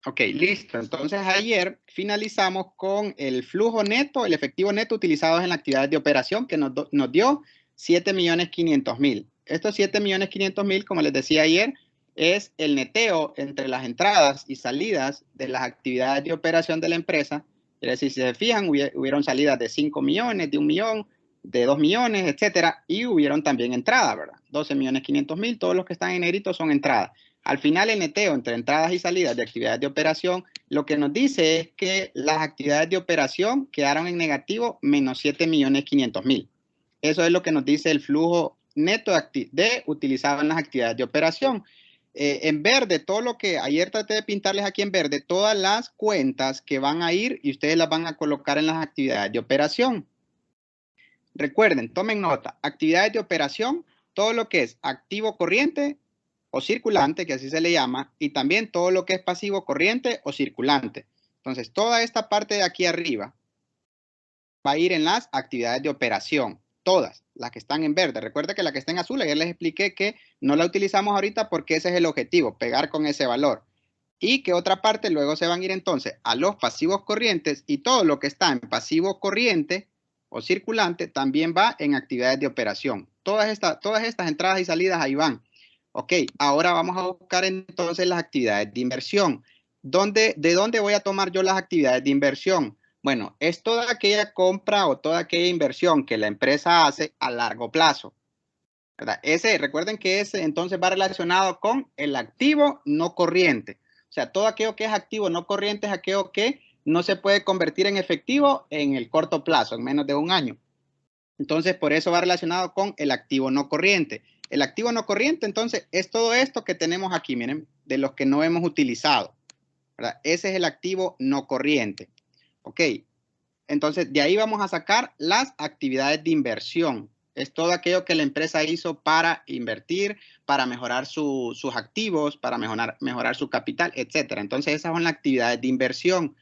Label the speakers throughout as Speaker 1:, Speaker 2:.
Speaker 1: Ok, listo. Entonces ayer finalizamos con el flujo neto, el efectivo neto utilizados en la actividad de operación que nos dio 7.500.000. Estos 7.500.000, como les decía ayer, es el neteo entre las entradas y salidas de las actividades de operación de la empresa. Es decir, si se fijan, hubieron salidas de 5 millones, de 1 millón, de 2 millones, etcétera, y hubieron también entradas, ¿verdad? 12.500.000, todos los que están en negrito son entradas. Al final, el neteo entre entradas y salidas de actividades de operación, lo que nos dice es que las actividades de operación quedaron en negativo menos 7.500.000. Eso es lo que nos dice el flujo neto de utilizado en las actividades de operación. En verde, todo lo que ayer traté de pintarles aquí en verde, todas las cuentas que van a ir y ustedes las van a colocar en las actividades de operación. Recuerden, tomen nota, actividades de operación, todo lo que es activo corriente o circulante, que así se le llama, y también todo lo que es pasivo corriente o circulante. Entonces, toda esta parte de aquí arriba va a ir en las actividades de operación, todas las que están en verde. Recuerda que la que está en azul, ayer les expliqué que no la utilizamos ahorita porque ese es el objetivo, pegar con ese valor. Y que otra parte luego se van a ir entonces a los pasivos corrientes y todo lo que está en pasivo corriente o circulante también va en actividades de operación. Todas estas entradas y salidas ahí van. Ok, ahora vamos a buscar entonces las actividades de inversión. ¿De dónde voy a tomar yo las actividades de inversión? Bueno, es toda aquella compra o toda aquella inversión que la empresa hace a largo plazo, ¿verdad? Recuerden que ese entonces va relacionado con el activo no corriente. O sea, todo aquello que es activo no corriente es aquello que no se puede convertir en efectivo en el corto plazo, en menos de un año. Entonces, por eso va relacionado con el activo no corriente. El activo no corriente, entonces, es todo esto que tenemos aquí, miren, de los que no hemos utilizado, ¿verdad? Ese es el activo no corriente. Ok, entonces de ahí vamos a sacar las actividades de inversión. Es todo aquello que la empresa hizo para invertir, para mejorar sus activos, para mejorar su capital, etcétera. Entonces esas son las actividades de inversión.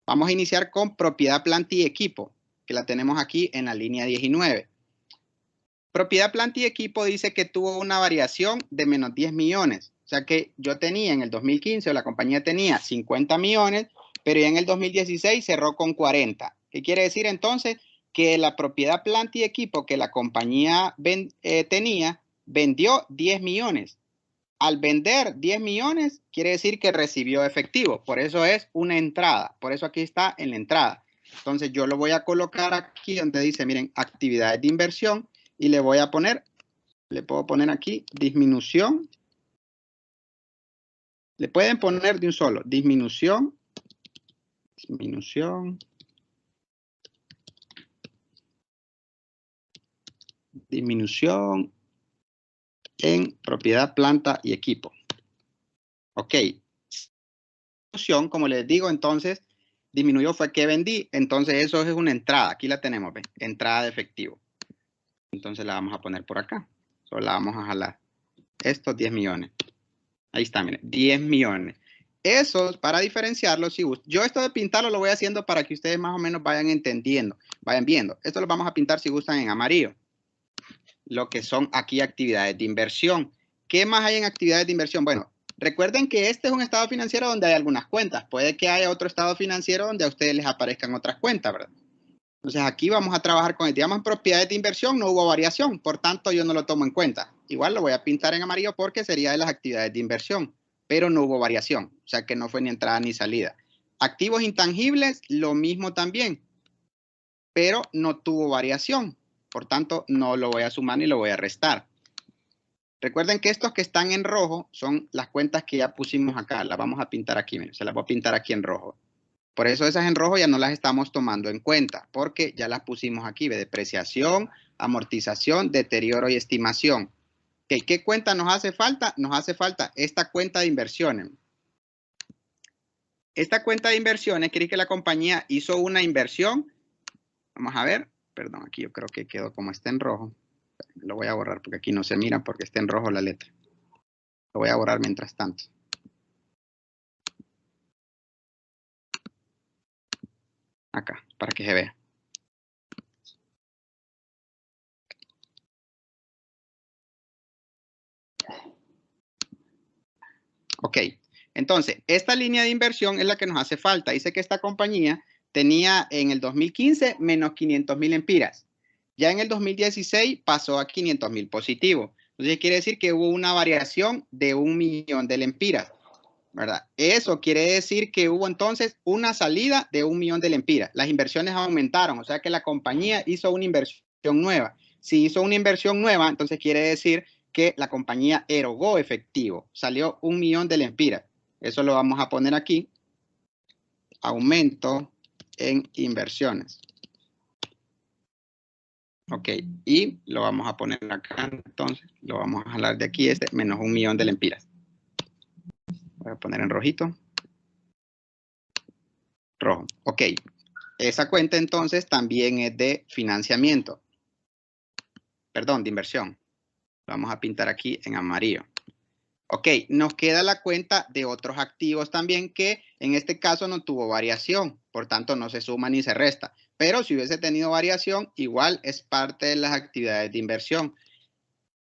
Speaker 1: Vamos a iniciar con propiedad, planta y equipo, que la tenemos aquí en la línea 19. Propiedad, planta y equipo dice que tuvo una variación de menos 10 millones. O sea que yo tenía en el 2015, o la compañía tenía 50 millones, pero ya en el 2016 cerró con 40. ¿Qué quiere decir entonces? Que la propiedad, planta y equipo que la compañía tenía, vendió 10 millones. Al vender 10 millones, quiere decir que recibió efectivo. Por eso es una entrada. Por eso aquí está en la entrada. Entonces yo lo voy a colocar aquí donde dice, miren, actividades de inversión y le voy a poner, le puedo poner aquí disminución. Le pueden poner de un solo, disminución en propiedad, planta y equipo. Ok. Disminución, como les digo, entonces, disminuyó fue que vendí. Entonces eso es una entrada. Aquí la tenemos, ¿ven? Entrada de efectivo. Entonces la vamos a poner por acá. Solo la vamos a jalar. Estos 10 millones. Ahí está, miren, 10 millones. Eso, para diferenciarlo, si yo esto de pintarlo lo voy haciendo para que ustedes más o menos vayan entendiendo, vayan viendo. Esto lo vamos a pintar si gustan en amarillo. Lo que son aquí actividades de inversión. ¿Qué más hay en actividades de inversión? Bueno, recuerden que este es un estado financiero donde hay algunas cuentas. Puede que haya otro estado financiero donde a ustedes les aparezcan otras cuentas, ¿verdad? Entonces aquí vamos a trabajar con el, digamos, en propiedades de inversión no hubo variación, por tanto yo no lo tomo en cuenta. Igual lo voy a pintar en amarillo porque sería de las actividades de inversión, pero no hubo variación, o sea que no fue ni entrada ni salida. Activos intangibles, lo mismo también, pero no tuvo variación, por tanto no lo voy a sumar ni lo voy a restar. Recuerden que estos que están en rojo son las cuentas que ya pusimos acá, las vamos a pintar aquí, miren, se las voy a pintar aquí en rojo. Por eso esas en rojo ya no las estamos tomando en cuenta, porque ya las pusimos aquí, de depreciación, amortización, deterioro y estimación. ¿Qué cuenta nos hace falta? Nos hace falta esta cuenta de inversiones. Esta cuenta de inversiones quiere que la compañía hizo una inversión. Vamos a ver, perdón, aquí yo creo que quedó como está en rojo. Lo voy a borrar porque aquí no se mira porque está en rojo la letra. Lo voy a borrar mientras tanto. Acá, para que se vea. Ok, Entonces, esta línea de inversión es la que nos hace falta. Dice que esta compañía tenía en el 2015 menos 500.000 lempiras. Ya en el 2016 pasó a 500.000 positivo. Entonces quiere decir que hubo una variación de 1 millón de lempiras, ¿verdad? Eso quiere decir que hubo entonces una salida de 1 millón de lempiras. Las inversiones aumentaron, o sea que la compañía hizo una inversión nueva. Si hizo una inversión nueva, entonces quiere decir que la compañía erogó efectivo. Salió 1 millón de lempiras. Eso lo vamos a poner aquí. Aumento en inversiones. Ok, y lo vamos a poner acá, entonces, lo vamos a jalar de aquí, menos 1 millón de lempiras. Voy a poner en rojito. Rojo, ok. Esa cuenta, entonces, también es de financiamiento. Perdón, de inversión. Lo vamos a pintar aquí en amarillo. Ok, nos queda la cuenta de otros activos también que en este caso no tuvo variación, por tanto no se suma ni se resta. Pero si hubiese tenido variación, igual es parte de las actividades de inversión.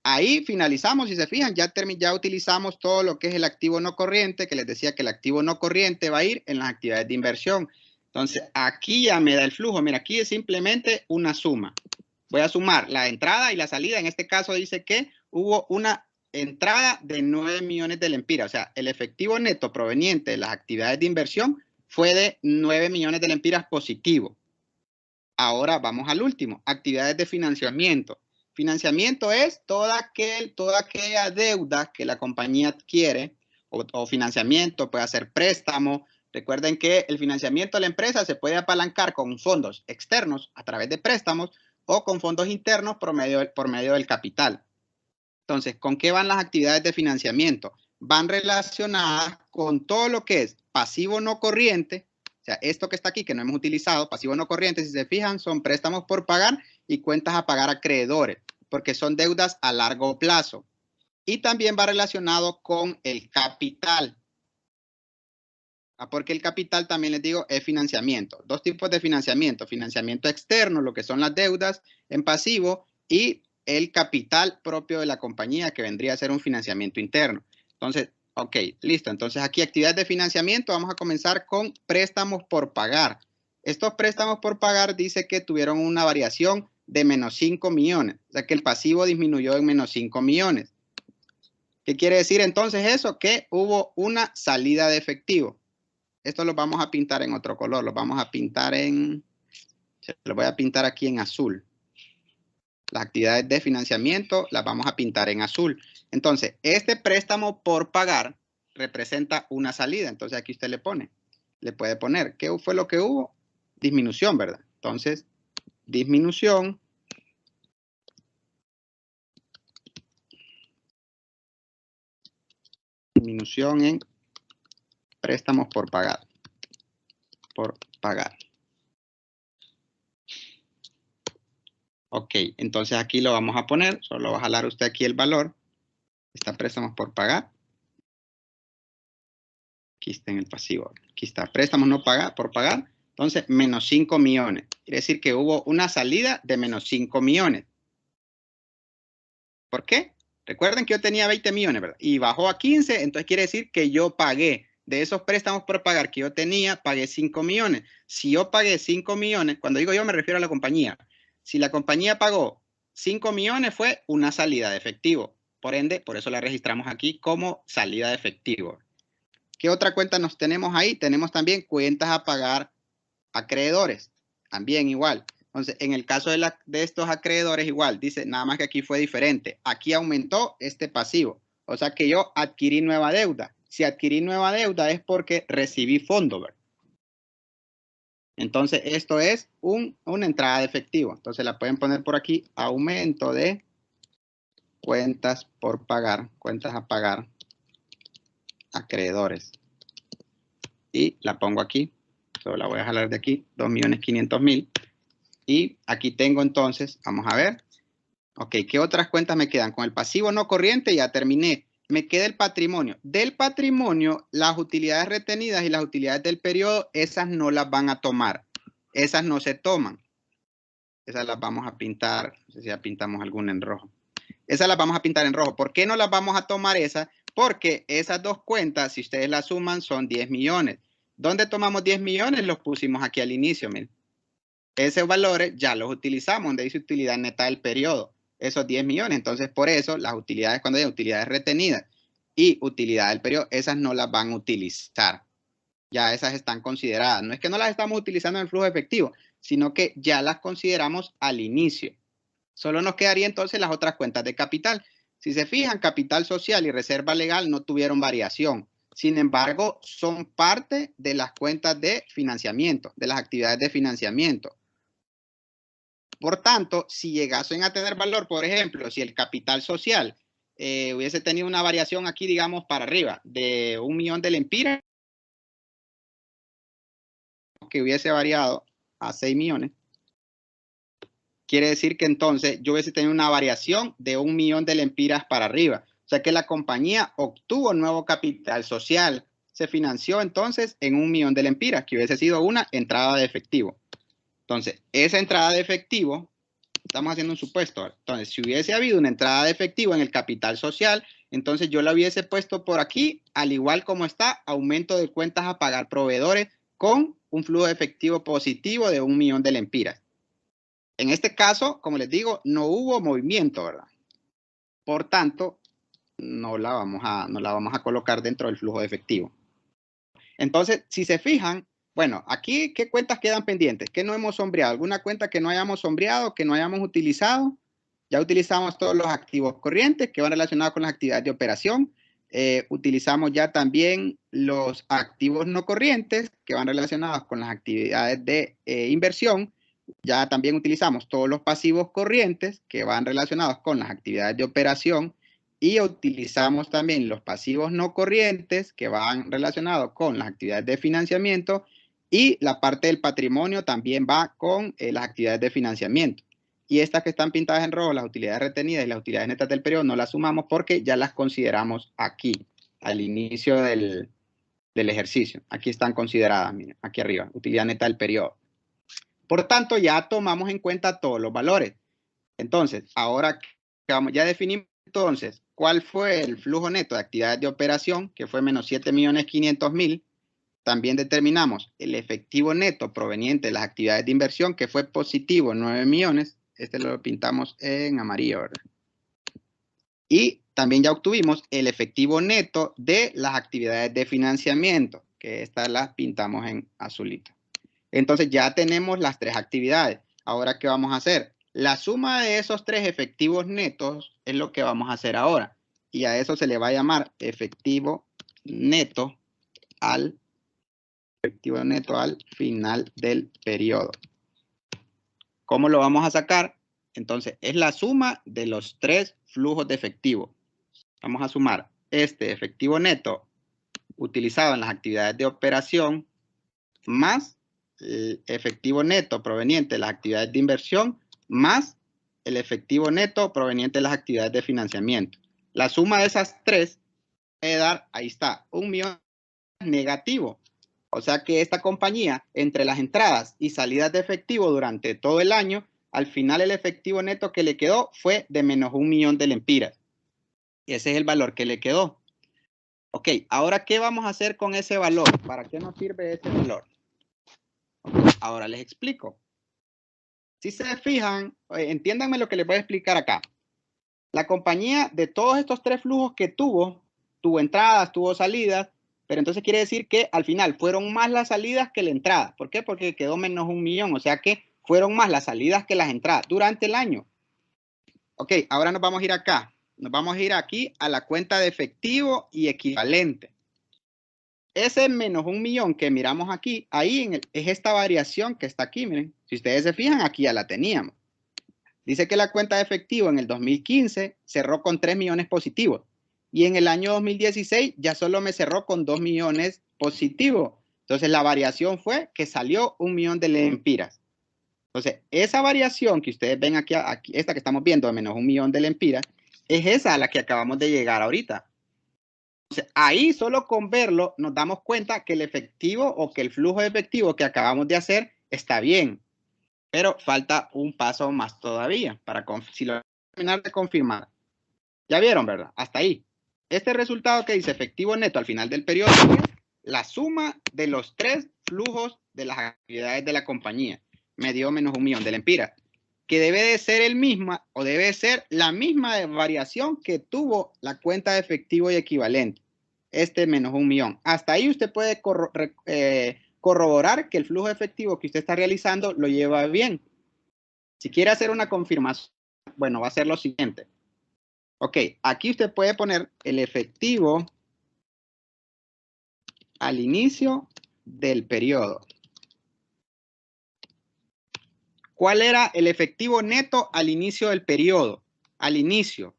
Speaker 1: Ahí finalizamos, si se fijan, ya utilizamos todo lo que es el activo no corriente, que les decía que el activo no corriente va a ir en las actividades de inversión. Entonces, aquí ya me da el flujo. Mira, aquí es simplemente una suma. Voy a sumar la entrada y la salida. En este caso dice que hubo una entrada de 9 millones de lempiras. O sea, el efectivo neto proveniente de las actividades de inversión fue de 9 millones de lempiras positivo. Ahora vamos al último, actividades de financiamiento. Financiamiento es toda aquella deuda que la compañía adquiere o financiamiento, puede ser préstamo. Recuerden que el financiamiento de la empresa se puede apalancar con fondos externos a través de préstamos o con fondos internos por medio del capital. Entonces, ¿con qué van las actividades de financiamiento? Van relacionadas con todo lo que es pasivo no corriente. O sea, esto que está aquí, que no hemos utilizado, pasivo no corriente, si se fijan, son préstamos por pagar y cuentas a pagar a acreedores, porque son deudas a largo plazo. Y también va relacionado con el capital, porque el capital, también les digo, es financiamiento. Dos tipos de financiamiento. Financiamiento externo, lo que son las deudas en pasivo, y el capital propio de la compañía, que vendría a ser un financiamiento interno. Entonces, ok, listo. Entonces aquí actividades de financiamiento, vamos a comenzar con préstamos por pagar. Estos préstamos por pagar dice que tuvieron una variación de menos 5 millones. O sea que el pasivo disminuyó en menos 5 millones. ¿Qué quiere decir entonces eso? Que hubo una salida de efectivo. Esto lo vamos a pintar en otro color. Lo vamos a pintar lo voy a pintar aquí en azul. Las actividades de financiamiento las vamos a pintar en azul. Entonces, este préstamo por pagar representa una salida. Entonces, aquí usted le puede poner, ¿qué fue lo que hubo? Disminución, ¿verdad? Entonces, disminución. Disminución en préstamos por pagar. Por pagar. Ok, entonces aquí lo vamos a poner. Solo va a jalar usted aquí el valor. Está préstamos por pagar. Aquí está en el pasivo. Aquí está, préstamos no por pagar. Entonces, menos 5 millones. Quiere decir que hubo una salida de menos 5 millones. ¿Por qué? Recuerden que yo tenía 20 millones, ¿verdad? Y bajó a 15, entonces quiere decir que yo pagué. De esos préstamos por pagar que yo tenía, pagué 5 millones. Si yo pagué 5 millones, cuando digo yo me refiero a la compañía. Si la compañía pagó 5 millones, fue una salida de efectivo. Por ende, por eso la registramos aquí como salida de efectivo. ¿Qué otra cuenta nos tenemos ahí? Tenemos también cuentas a pagar a acreedores. También igual. Entonces, en el caso de estos acreedores, igual, dice, nada más que aquí fue diferente. Aquí aumentó este pasivo. O sea que yo adquirí nueva deuda. Si adquirí nueva deuda es porque recibí fondo, ¿verdad? Entonces, esto es una entrada de efectivo. Entonces, la pueden poner por aquí, aumento de cuentas por pagar, cuentas a pagar, acreedores. Y la pongo aquí. Solo la voy a jalar de aquí, 2.500.000. Y aquí tengo entonces, vamos a ver. Ok, ¿qué otras cuentas me quedan? Con el pasivo no corriente ya terminé. Me queda el patrimonio. Del patrimonio, las utilidades retenidas y las utilidades del periodo, esas no las van a tomar. Esas no se toman. Esas las vamos a pintar. No sé si ya pintamos alguna en rojo. Esas las vamos a pintar en rojo. ¿Por qué no las vamos a tomar esas? Porque esas dos cuentas, si ustedes las suman, son 10 millones. ¿Dónde tomamos 10 millones? Los pusimos aquí al inicio, miren. Esos valores ya los utilizamos, donde dice utilidad neta del periodo, esos 10 millones. Entonces, por eso, las utilidades, cuando hay utilidades retenidas y utilidad del periodo, esas no las van a utilizar. Ya esas están consideradas. No es que no las estamos utilizando en el flujo efectivo, sino que ya las consideramos al inicio. Solo nos quedaría entonces las otras cuentas de capital. Si se fijan, capital social y reserva legal no tuvieron variación. Sin embargo, son parte de las cuentas de financiamiento, de las actividades de financiamiento. Por tanto, si llegasen a tener valor, por ejemplo, si el capital social hubiese tenido una variación aquí, digamos, para arriba, de 1 millón de lempiras, que hubiese variado a 6 millones, quiere decir que entonces yo hubiese tenido una variación de 1 millón de lempiras para arriba. O sea que la compañía obtuvo nuevo capital social. Se financió entonces en 1 millón de lempiras, que hubiese sido una entrada de efectivo. Entonces, esa entrada de efectivo, estamos haciendo un supuesto. Entonces, si hubiese habido una entrada de efectivo en el capital social, entonces yo la hubiese puesto por aquí, al igual como está, aumento de cuentas a pagar proveedores con un flujo de efectivo positivo de 1 millón de lempiras. En este caso, como les digo, no hubo movimiento, ¿verdad? Por tanto, no la vamos a colocar dentro del flujo de efectivo. Entonces, si se fijan, bueno, aquí, ¿qué cuentas quedan pendientes? ¿Qué no hemos sombreado? ¿Alguna cuenta que no hayamos sombreado, que no hayamos utilizado? Ya utilizamos todos los activos corrientes que van relacionados con las actividades de operación. Utilizamos ya también los activos no corrientes que van relacionados con las actividades de inversión. Ya también utilizamos todos los pasivos corrientes que van relacionados con las actividades de operación y utilizamos también los pasivos no corrientes que van relacionados con las actividades de financiamiento y la parte del patrimonio también va con las actividades de financiamiento. Y estas que están pintadas en rojo, las utilidades retenidas y las utilidades netas del periodo, no las sumamos porque ya las consideramos aquí, al inicio del ejercicio. Aquí están consideradas, miren, aquí arriba, utilidad neta del periodo. Por tanto, ya tomamos en cuenta todos los valores. Entonces, ahora que vamos, ya definimos entonces cuál fue el flujo neto de actividades de operación, que fue menos 7.500.000. También determinamos el efectivo neto proveniente de las actividades de inversión, que fue positivo 9 millones. Este lo pintamos en amarillo, ¿verdad? Y también ya obtuvimos el efectivo neto de las actividades de financiamiento, que estas las pintamos en azulito. Entonces ya tenemos las tres actividades. Ahora, ¿qué vamos a hacer? La suma de esos tres efectivos netos es lo que vamos a hacer ahora. Y a eso se le va a llamar efectivo neto al final del periodo. ¿Cómo lo vamos a sacar? Entonces, es la suma de los tres flujos de efectivo. Vamos a sumar este efectivo neto utilizado en las actividades de operación más el efectivo neto proveniente de las actividades de inversión más el efectivo neto proveniente de las actividades de financiamiento. La suma de esas tres puede dar, ahí está, 1 millón negativo. O sea que esta compañía, entre las entradas y salidas de efectivo durante todo el año, al final el efectivo neto que le quedó fue de menos 1 millón de lempiras. Y ese es el valor que le quedó. Ok, ahora, ¿qué vamos a hacer con ese valor? ¿Para qué nos sirve ese valor? Ahora les explico. Si se fijan, entiéndanme lo que les voy a explicar acá. La compañía, de todos estos tres flujos que tuvo entradas, tuvo salidas, pero entonces quiere decir que al final fueron más las salidas que la entrada. ¿Por qué? Porque quedó menos 1 millón, o sea que fueron más las salidas que las entradas durante el año. Ok, ahora nos vamos a ir acá. Nos vamos a ir aquí a la cuenta de efectivo y equivalente. Ese menos 1 millón que miramos aquí, ahí es esta variación que está aquí, miren. Si ustedes se fijan, aquí ya la teníamos. Dice que la cuenta de efectivo en el 2015 cerró con 3 millones positivos. Y en el año 2016 ya solo me cerró con 2 millones positivos. Entonces la variación fue que salió 1 millón de lempiras. Entonces esa variación que ustedes ven aquí, esta que estamos viendo de menos 1 millón de lempiras, es esa a la que acabamos de llegar ahorita. Entonces, ahí solo con verlo nos damos cuenta que el efectivo o que el flujo de efectivo que acabamos de hacer está bien. Pero falta un paso más todavía para si lo terminar de confirmar. Ya vieron, ¿verdad? Hasta ahí. Este resultado que dice efectivo neto al final del periodo es la suma de los 3 flujos de las actividades de la compañía. Me dio menos 1 millón de lempiras, que debe de ser el misma o debe ser la misma variación que tuvo la cuenta de efectivo y equivalente. Este menos 1 millón. Hasta ahí usted puede corroborar que el flujo efectivo que usted está realizando lo lleva bien. Si quiere hacer una confirmación, bueno, va a ser lo siguiente. Ok, aquí usted puede poner el efectivo al inicio del periodo. ¿Cuál era el efectivo neto al inicio del periodo? Al inicio.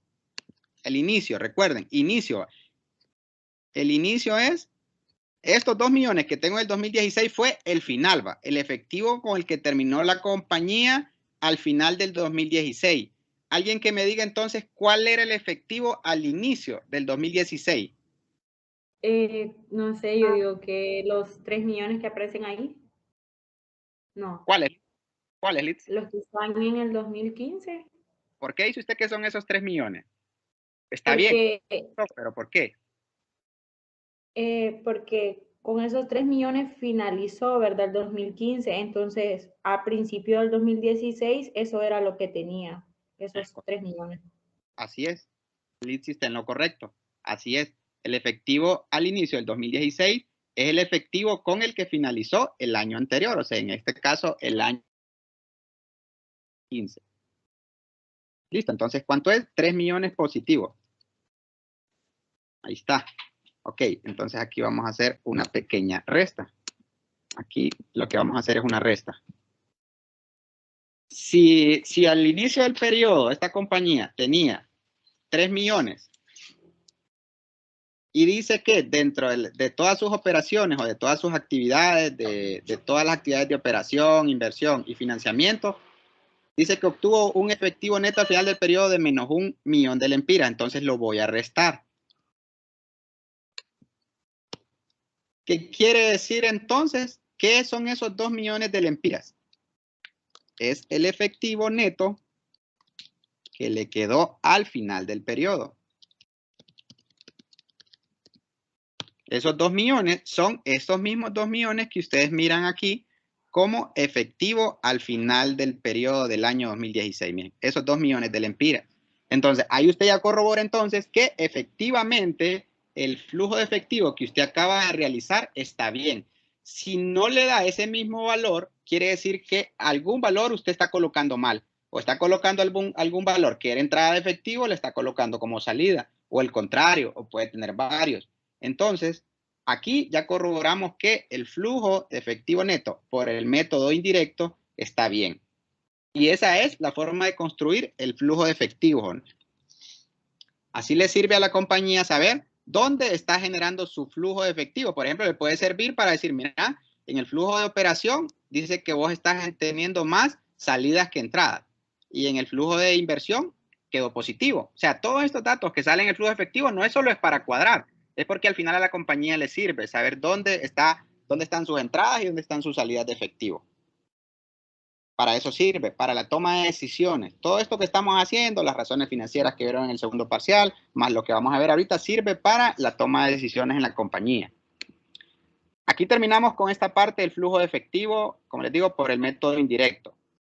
Speaker 1: El inicio, recuerden, inicio. El inicio es, estos 2 millones que tengo en el 2016 fue el final, ¿va? El efectivo con el que terminó la compañía al final del 2016. Alguien que me diga entonces cuál era el efectivo al inicio del 2016.
Speaker 2: No sé, yo digo que los 3 millones que aparecen ahí. No,
Speaker 1: ¿Cuál es? ¿Cuál es, Liz?
Speaker 2: los que están en el 2015.
Speaker 1: ¿Por qué dice usted que son esos 3 millones? Está bien,
Speaker 2: Porque,
Speaker 1: pero ¿por qué?
Speaker 2: porque con esos 3 millones finalizó, ¿verdad? El 2015. Entonces, a principio del 2016, eso era lo que tenía, esos 3 millones.
Speaker 1: Así es. Liz está en lo correcto. Así es. El efectivo al inicio del 2016 es el efectivo con el que finalizó el año anterior, o sea, en este caso, el año 15. Listo, entonces, ¿cuánto es? 3 millones positivos. Ahí está. Ok, entonces aquí vamos a hacer una pequeña resta. Aquí lo que vamos a hacer es una resta. Si al inicio del periodo esta compañía tenía 3 millones y dice que dentro de todas sus operaciones o de todas sus actividades, de todas las actividades de operación, inversión y financiamiento, dice que obtuvo un efectivo neto al final del periodo de menos 1 millón de lempiras. Entonces lo voy a restar. ¿Qué quiere decir entonces? ¿Qué son esos 2 millones de lempiras? Es el efectivo neto que le quedó al final del periodo. Esos 2 millones son estos mismos 2 millones que ustedes miran aquí como efectivo al final del periodo del año 2016. Miren, esos 2 millones de lempiras. Entonces, ahí usted ya corrobora entonces que efectivamente el flujo de efectivo que usted acaba de realizar está bien. Si no le da ese mismo valor, quiere decir que algún valor usted está colocando mal. O está colocando algún valor que era entrada de efectivo, le está colocando como salida. O el contrario, o puede tener varios. Entonces, aquí ya corroboramos que el flujo de efectivo neto por el método indirecto está bien. Y esa es la forma de construir el flujo de efectivo. Así le sirve a la compañía saber dónde está generando su flujo de efectivo. Por ejemplo, le puede servir para decir, mira, en el flujo de operación dice que vos estás teniendo más salidas que entradas. Y en el flujo de inversión quedó positivo. O sea, todos estos datos que salen en el flujo efectivo no es solo es para cuadrar, es porque al final a la compañía le sirve saber dónde están sus entradas y dónde están sus salidas de efectivo. Para eso sirve, para la toma de decisiones. Todo esto que estamos haciendo, las razones financieras que vieron en el segundo parcial, más lo que vamos a ver ahorita, sirve para la toma de decisiones en la compañía. Aquí terminamos con esta parte del flujo de efectivo, como les digo, por el método indirecto.